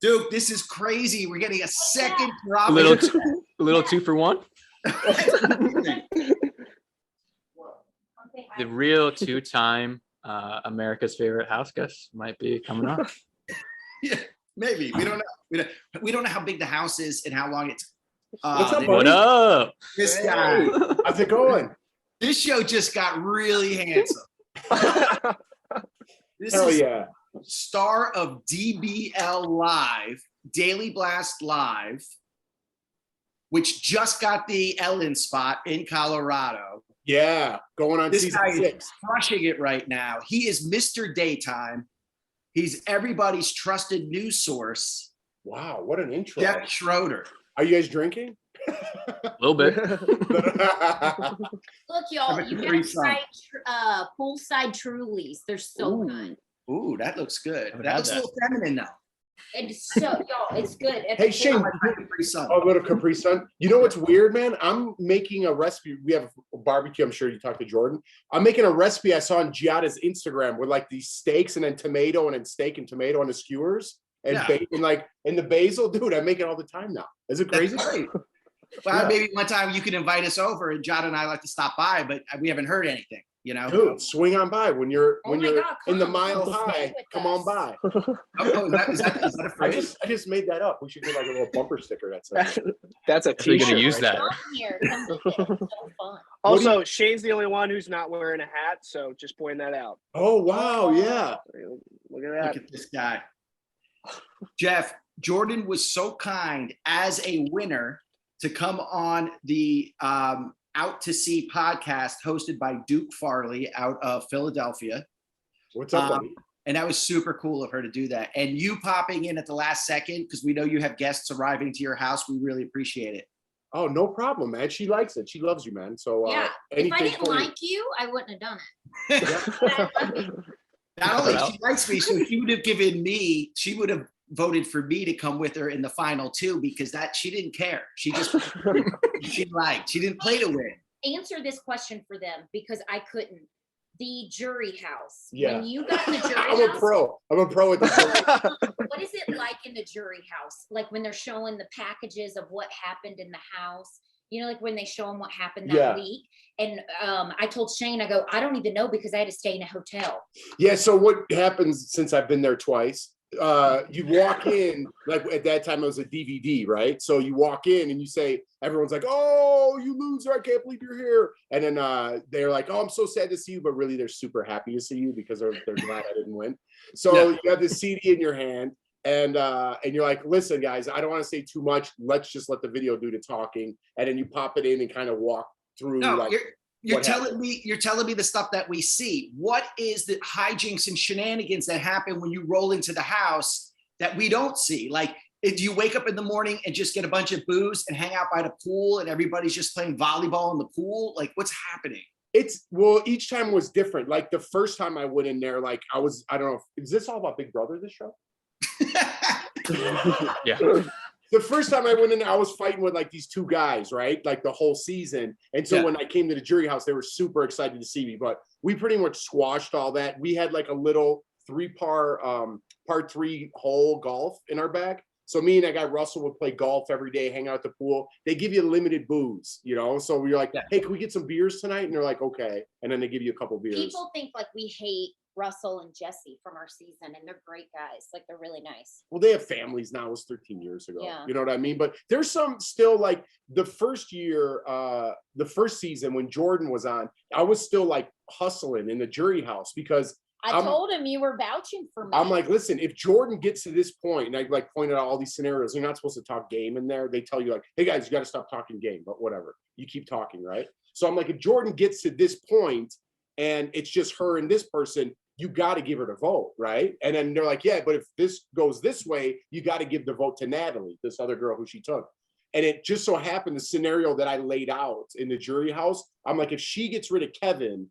Duke, this is crazy. We're getting a second drop.
A little 2 for 1. The real 2-time America's favorite house guest might be coming up.
Yeah, maybe. We don't know. We don't know how big the house is and how long it's.
What's up,
this-
buddy?
What up?
This guy.
How's it going?
This show just got really handsome. This
Hell
is
yeah.
star of DBL Live, Daily Blast Live, which just got the Ellen spot in Colorado.
Yeah. Going on
This
season
guy is
6.
crushing it right now. He is Mr. Daytime. He's everybody's trusted news source,
Wow, what an intro.
Jeff Schroeder.
Are you guys drinking?
A little bit.
Look, y'all,
Have a
you
Capri
gotta
Sun.
try poolside Trulies. They're so good.
Ooh, that looks good.
Haven't
That
had
looks a
that.
little feminine though.
It's so, y'all, it's good. At
Hey,
the
Shane.
pool.
Capri Sun.
A little Capri Sun. You know what's weird, man? I'm making a recipe. We have a barbecue. I'm sure you talked to Jordan. I'm making a recipe I saw on Giada's Instagram with like these steaks and then tomato and then steak and tomato on the skewers and
Yeah.
bacon, like and the basil. Dude, I make it all the time now. Is it crazy?
That's great. Well, maybe one time you can invite us over, and John and I like to stop by, but we haven't heard anything. You know?
Dude, swing on by when you're
Oh my God,
in the
come,
mile
come
high.
stay with
Come
us.
on by.
Oh, is that a
I
phrase?
just made that up. We should get like a little bumper sticker that says.
That's a
Definitely
t-shirt.
gonna use
right
that.
there.
Come here, come get it. It's so fun.
Also, Shane's the only one who's not wearing a hat, so just point that out.
Oh wow, yeah.
Look at that.
Look at this guy. Jeff, Jordan was so kind as a winner to come on the Out to Sea podcast hosted by Duke Farley out of Philadelphia.
What's up, buddy?
And that was super cool of her to do that. And you popping in at the last second, because we know you have guests arriving to your house. We really appreciate it.
Oh, no problem, man. She likes it. She loves you, man. So
Yeah, if I
anything
didn't
for you.
like you, I wouldn't have done it. But I love you.
Not only
Well.
she likes me, so she would have voted for me to come with her in the final 2 because that she didn't care. She just she didn't play to win.
Answer this question for them because I couldn't. The jury house.
Yeah.
When you got in the jury
I'm a
house,
pro. I'm a pro at this.
what is it like in the jury house? Like when they're showing the packages of what happened in the house, you know, like when they show them what happened that
Yeah.
week. And I told Shane, I go, I don't even know because I had to stay in a hotel.
Yeah. So what happens since I've been there twice? You walk in, like at that time it was a DVD, right? So you walk in and you say, everyone's like, "Oh, you loser! I can't believe you're here." And then they're like, "Oh, I'm so sad to see you," but really they're super happy to see you because they're glad I didn't win. So you have this CD in your hand, and you're like, "Listen, guys, I don't want to say too much. Let's just let the video do the talking." And then you pop it in and kind of walk through.
No,
like,
you're
what
telling me the stuff that we see. What is the hijinks and shenanigans that happen when you roll into the house that we don't see? Like, do you wake up in the morning and just get a bunch of booze and hang out by the pool and everybody's just playing volleyball in the pool? Like, what's happening?
Each time was different. Like the first time I went in there, like I don't know, is this all about Big Brother, this show?
Yeah.
the first time I went in, I was fighting with like these two guys, right? Like the whole season. And so when I came to the jury house, they were super excited to see me. But we pretty much squashed all that. We had like a little par 3 hole golf in our bag. So me and that guy Russell would play golf every day, hang out at the pool. They give you limited booze, you know? So we were like, hey, can we get some beers tonight? And they're like, okay. And then they give you a couple beers.
People think like we hate Russell and Jesse from our season, and they're great guys. Like, they're really nice.
Well, they have families now. It was 13 years ago.
Yeah.
You know what I mean? But there's some still like the first year, the first season when Jordan was on, I was still like hustling in the jury house because
I told him you were vouching for me.
I'm like, listen, if Jordan gets to this point, and I like pointed out all these scenarios, you're not supposed to talk game in there. They tell you like, hey guys, you got to stop talking game, but whatever. You keep talking, right? So I'm like, if Jordan gets to this point and it's just her and this person, you got to give her the vote, right? And then they're like, yeah, but if this goes this way, you got to give the vote to Natalie, this other girl who she took. And it just so happened the scenario that I laid out in the jury house, I'm like, if she gets rid of Kevin,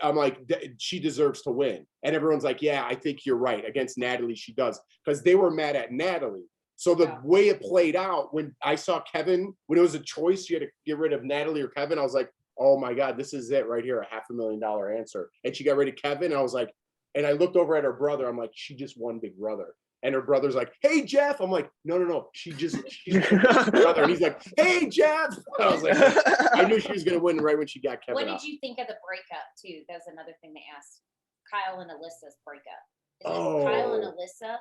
I'm like, she deserves to win. And everyone's like, yeah, I think you're right. Against Natalie, she does. Because they were mad at Natalie. So the way it played out, when I saw Kevin, when it was a choice, you had to get rid of Natalie or Kevin, I was like, oh my God, this is it right here, a $500,000 answer. And she got rid of Kevin. I was like, and I looked over at her brother. I'm like, she just won Big Brother. And her brother's like, hey, Jeff. I'm like, no. She's brother. And he's like, hey, Jeff. I was like, I knew she was going to win right when she got Kevin.
What did
out.
you think of the breakup, too? That was another thing they asked. Kyle and Alyssa's breakup. Is it Kyle and Alyssa?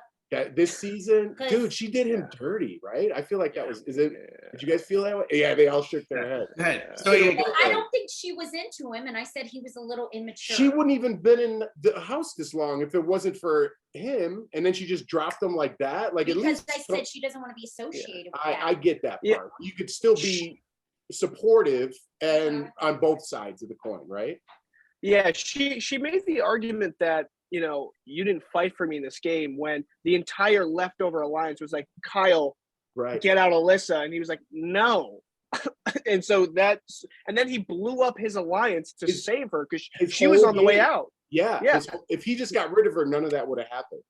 This season, dude, she did him dirty, right? I feel like that was, is it, did you guys feel that way? Yeah, they all shook their head.
So
I don't think she was into him, and I said he was a little immature.
She wouldn't even been in the house this long if it wasn't for him, and then she just dropped him like that. Like,
because
at least
I said she doesn't want to be associated with that.
I get that part. You could still be supportive and on both sides of the coin, right?
Yeah, she made the argument that, you know, you didn't fight for me in this game, when the entire leftover alliance was like, Kyle, get out Alyssa. And he was like, no. And so and then he blew up his alliance to save her because she was on the way out.
Yeah. If he just got rid of her, none of that would have happened.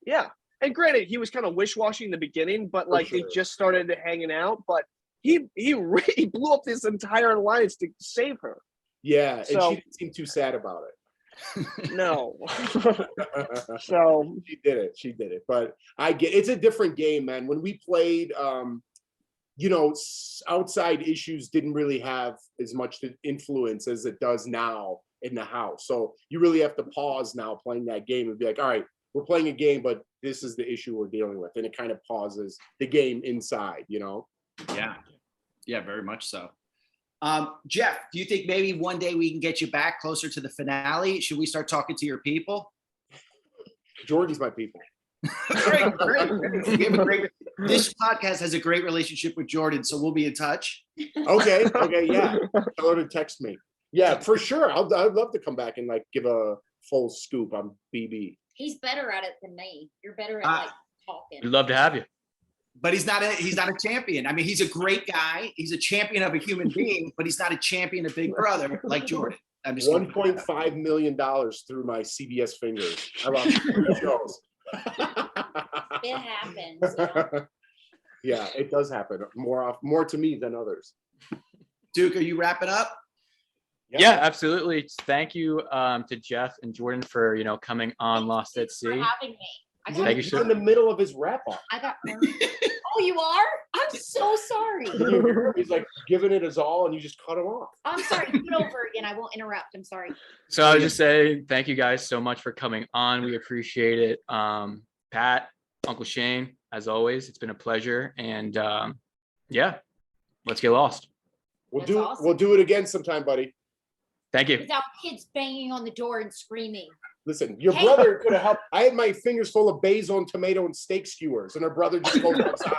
Yeah. And granted, he was kind of wish-washy in the beginning, but like they just started hanging out. But he really blew up this entire alliance to save her.
Yeah.
So,
and she didn't seem too sad about it.
No. So
she did it, but I get it's a different game, man. When we played, you know, outside issues didn't really have as much influence as it does now in the house. So you really have to pause now playing that game and be like, all right, we're playing a game, but this is the issue we're dealing with, and it kind of pauses the game inside, you know.
Yeah, very much so. Jeff, do you think maybe one day we can get you back closer to the finale? Should we start talking to your people?
Jordan's my people.
Great. This podcast has a great relationship with Jordan, so we'll be in touch.
Okay, yeah. Tell her to text me. Yeah, for sure. I'd love to come back and like give a full scoop on BB.
He's better at it than me. You're better at like talking.
We'd love to have you.
But he's not a champion. I mean, he's a great guy. He's a champion of a human being, but he's not a champion of Big Brother like Jordan.
$1.5 million through my CBS fingers. I love shows.
It happens. You know?
Yeah, it does happen more to me than others.
Duke, are you wrapping up?
Yeah, absolutely. Thank you to Jeff and Jordan for coming on Lost at Sea.
For having me.
He's in the middle of his wrap up.
I got Oh, you are? I'm so sorry.
He's like giving it his all, and you just cut him off.
I'm sorry. Do it over again. I won't interrupt. I'm sorry.
So I was just saying thank you guys so much for coming on. We appreciate it. Pat, Uncle Shane, as always, it's been a pleasure. And yeah, let's get lost.
We'll do it again sometime, buddy.
Thank you.
Without kids banging on the door and screaming.
Listen, your brother could have helped. I had my fingers full of basil and tomato and steak skewers, and her brother just goes outside.